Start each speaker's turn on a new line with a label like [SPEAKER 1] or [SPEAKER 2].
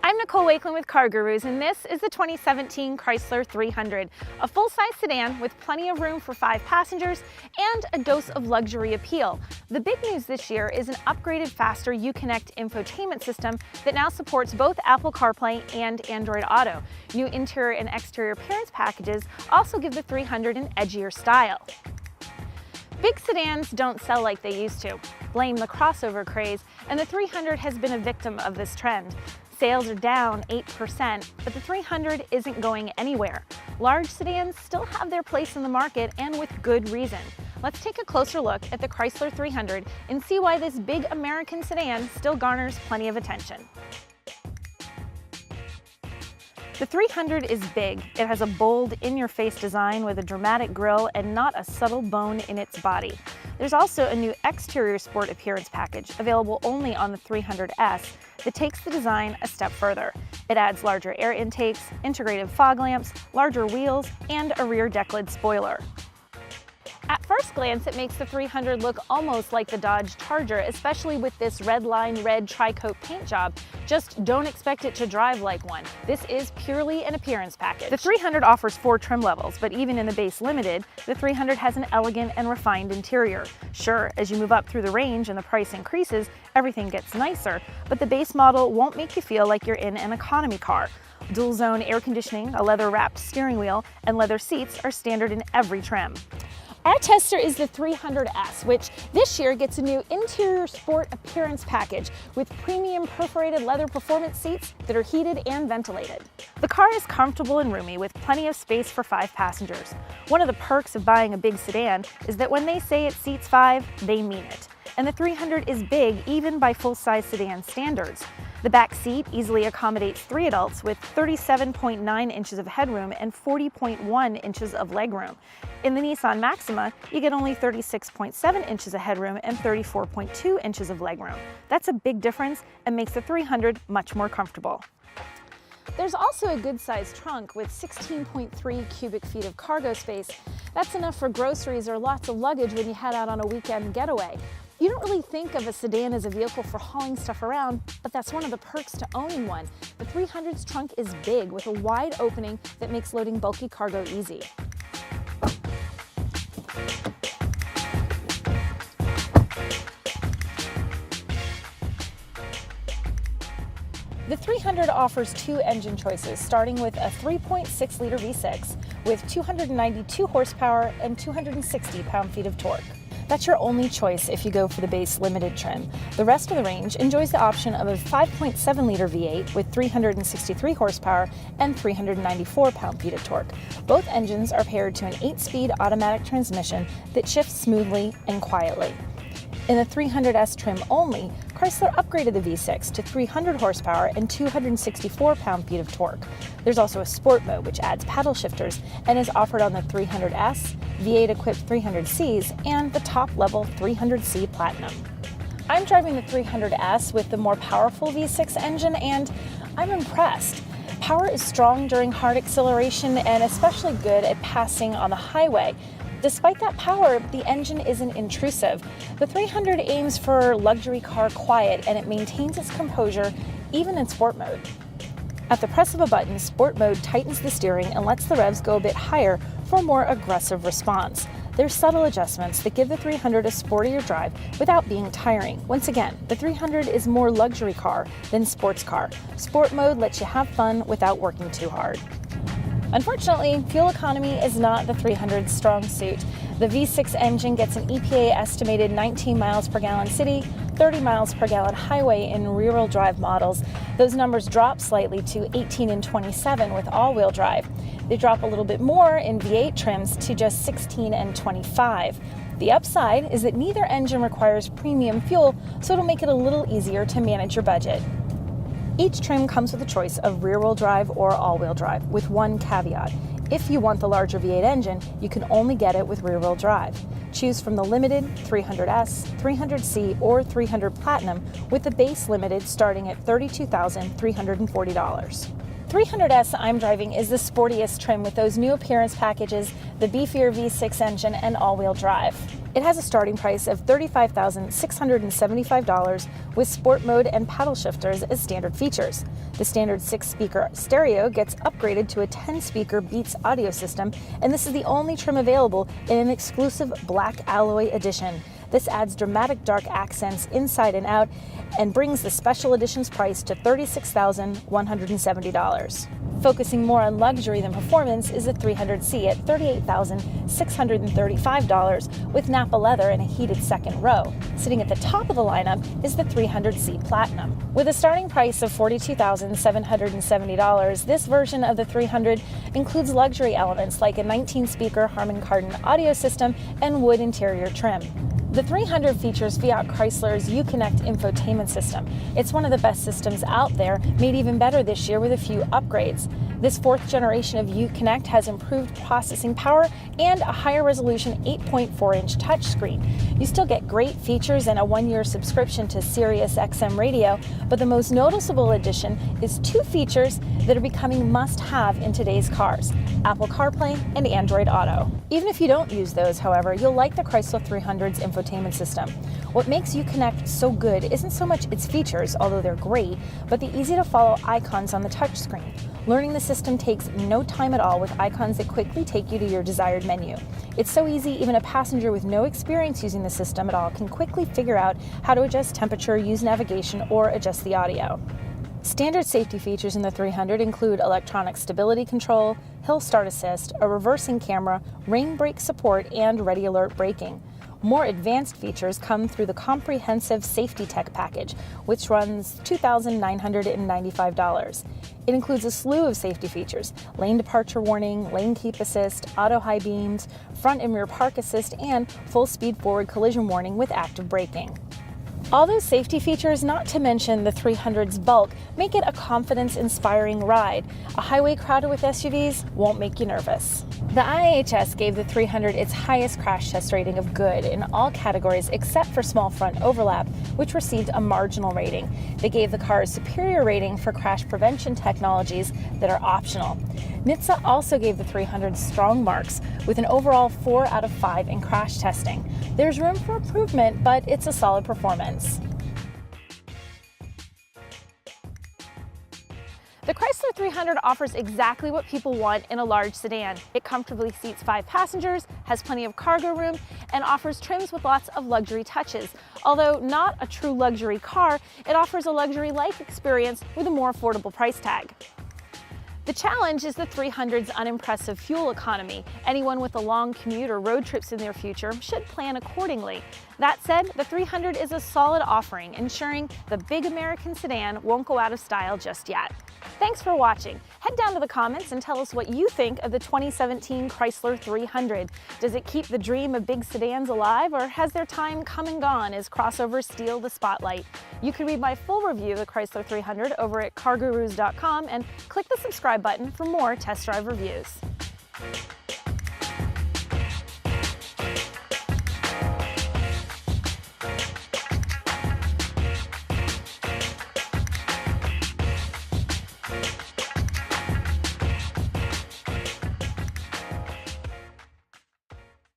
[SPEAKER 1] I'm Nicole Wakeland with Car Gurus, and this is the 2017 Chrysler 300, a full-size sedan with plenty of room for 5 passengers and a dose of luxury appeal. The big news this year is an upgraded, faster Uconnect infotainment system that now supports both Apple CarPlay and Android Auto. New interior and exterior appearance packages also give the 300 an edgier style. Big sedans don't sell like they used to. Blame the crossover craze, and the 300 has been a victim of this trend. Sales are down 8%, but the 300 isn't going anywhere. Large sedans still have their place in the market, and with good reason. Let's take a closer look at the Chrysler 300 and see why this big American sedan still garners plenty of attention. The 300 is big. It has a bold, in-your-face design with a dramatic grille and not a subtle bone in its body. There's also a new exterior sport appearance package, available only on the 300S, that takes the design a step further. It adds larger air intakes, integrated fog lamps, larger wheels, and a rear deck lid spoiler. At first glance, it makes the 300 look almost like the Dodge Charger, especially with this red line red tri-coat paint job. Just don't expect it to drive like one. This is purely an appearance package. The 300 offers 4 trim levels, but even in the base limited, the 300 has an elegant and refined interior. Sure, as you move up through the range and the price increases, everything gets nicer, but the base model won't make you feel like you're in an economy car. Dual zone air conditioning, a leather-wrapped steering wheel, and leather seats are standard in every trim. Our tester is the 300S, which this year gets a new interior sport appearance package with premium perforated leather performance seats that are heated and ventilated. The car is comfortable and roomy with plenty of space for 5 passengers. One of the perks of buying a big sedan is that when they say it seats 5, they mean it. And the 300 is big even by full-size sedan standards. The back seat easily accommodates 3 adults with 37.9 inches of headroom and 40.1 inches of legroom. In the Nissan Maxima, you get only 36.7 inches of headroom and 34.2 inches of legroom. That's a big difference and makes the 300 much more comfortable. There's also a good-sized trunk with 16.3 cubic feet of cargo space. That's enough for groceries or lots of luggage when you head out on a weekend getaway. You don't really think of a sedan as a vehicle for hauling stuff around, but that's one of the perks to owning one. The 300's trunk is big with a wide opening that makes loading bulky cargo easy. The 300 offers 2 engine choices, starting with a 3.6-liter V6 with 292 horsepower and 260 pound-feet of torque. That's your only choice if you go for the base limited trim. The rest of the range enjoys the option of a 5.7-liter V8 with 363 horsepower and 394 pound-feet of torque. Both engines are paired to an 8-speed automatic transmission that shifts smoothly and quietly. In the 300S trim only, Chrysler upgraded the V6 to 300 horsepower and 264 pound-feet of torque. There's also a sport mode which adds paddle shifters and is offered on the 300S, V8-equipped 300Cs, and the top-level 300C Platinum. I'm driving the 300S with the more powerful V6 engine, and I'm impressed. Power is strong during hard acceleration and especially good at passing on the highway. Despite that power, the engine isn't intrusive. The 300 aims for luxury car quiet, and it maintains its composure even in sport mode. At the press of a button, sport mode tightens the steering and lets the revs go a bit higher for a more aggressive response. There's subtle adjustments that give the 300 a sportier drive without being tiring. Once again, the 300 is more luxury car than sports car. Sport mode lets you have fun without working too hard. Unfortunately, fuel economy is not the 300's strong suit. The V6 engine gets an EPA estimated 19 miles per gallon city, 30 miles per gallon highway in rear-wheel drive models. Those numbers drop slightly to 18 and 27 with all-wheel drive. They drop a little bit more in V8 trims to just 16 and 25. The upside is that neither engine requires premium fuel, so it'll make it a little easier to manage your budget. Each trim comes with a choice of rear-wheel drive or all-wheel drive, with one caveat. If you want the larger V8 engine, you can only get it with rear-wheel drive. Choose from the limited 300S, 300C, or 300 Platinum, with the base limited starting at $32,340. 300S I'm driving is the sportiest trim with those new appearance packages, the beefier V6 engine, and all-wheel drive. It has a starting price of $35,675 with sport mode and paddle shifters as standard features. The standard 6-speaker stereo gets upgraded to a 10-speaker Beats audio system, and this is the only trim available in an exclusive black alloy edition. This adds dramatic dark accents inside and out and brings the special edition's price to $36,170. Focusing more on luxury than performance is the 300C at $38,635 with Napa leather and a heated second row. Sitting at the top of the lineup is the 300C Platinum. With a starting price of $42,770, this version of the 300 includes luxury elements like a 19-speaker Harman Kardon audio system and wood interior trim. The 300 features Fiat Chrysler's Uconnect infotainment system. It's one of the best systems out there, made even better this year with a few upgrades. This 4th generation of Uconnect has improved processing power and a higher resolution 8.4-inch touchscreen. You still get great features and a 1-year subscription to Sirius XM radio, but the most noticeable addition is 2 features that are becoming must-have in today's cars: Apple CarPlay and Android Auto. Even if you don't use those, however, you'll like the Chrysler 300's infotainment system. What makes Uconnect so good isn't so much its features, although they're great, but the easy-to-follow icons on the touchscreen. Learning the system takes no time at all with icons that quickly take you to your desired menu. It's so easy, even a passenger with no experience using the system at all can quickly figure out how to adjust temperature, use navigation, or adjust the audio. Standard safety features in the 300 include electronic stability control, hill start assist, a reversing camera, rain brake support, and ready alert braking. More advanced features come through the comprehensive Safety Tech package, which runs $2,995. It includes a slew of safety features: lane departure warning, lane keep assist, auto high beams, front and rear park assist, and full speed forward collision warning with active braking. All those safety features, not to mention the 300's bulk, make it a confidence-inspiring ride. A highway crowded with SUVs won't make you nervous. The IIHS gave the 300 its highest crash test rating of good in all categories except for small front overlap, which received a marginal rating. They gave the car a superior rating for crash prevention technologies that are optional. NHTSA also gave the 300 strong marks, with an overall 4 out of 5 in crash testing. There's room for improvement, but it's a solid performance. The Chrysler 300 offers exactly what people want in a large sedan. It comfortably seats 5 passengers, has plenty of cargo room, and offers trims with lots of luxury touches. Although not a true luxury car, it offers a luxury-like experience with a more affordable price tag. The challenge is the 300's unimpressive fuel economy. Anyone with a long commute or road trips in their future should plan accordingly. That said, the 300 is a solid offering, ensuring the big American sedan won't go out of style just yet. Thanks for watching. Head down to the comments and tell us what you think of the 2017 Chrysler 300. Does it keep the dream of big sedans alive, or has their time come and gone as crossovers steal the spotlight? You can read my full review of the Chrysler 300 over at cargurus.com and click the subscribe button for more test drive reviews.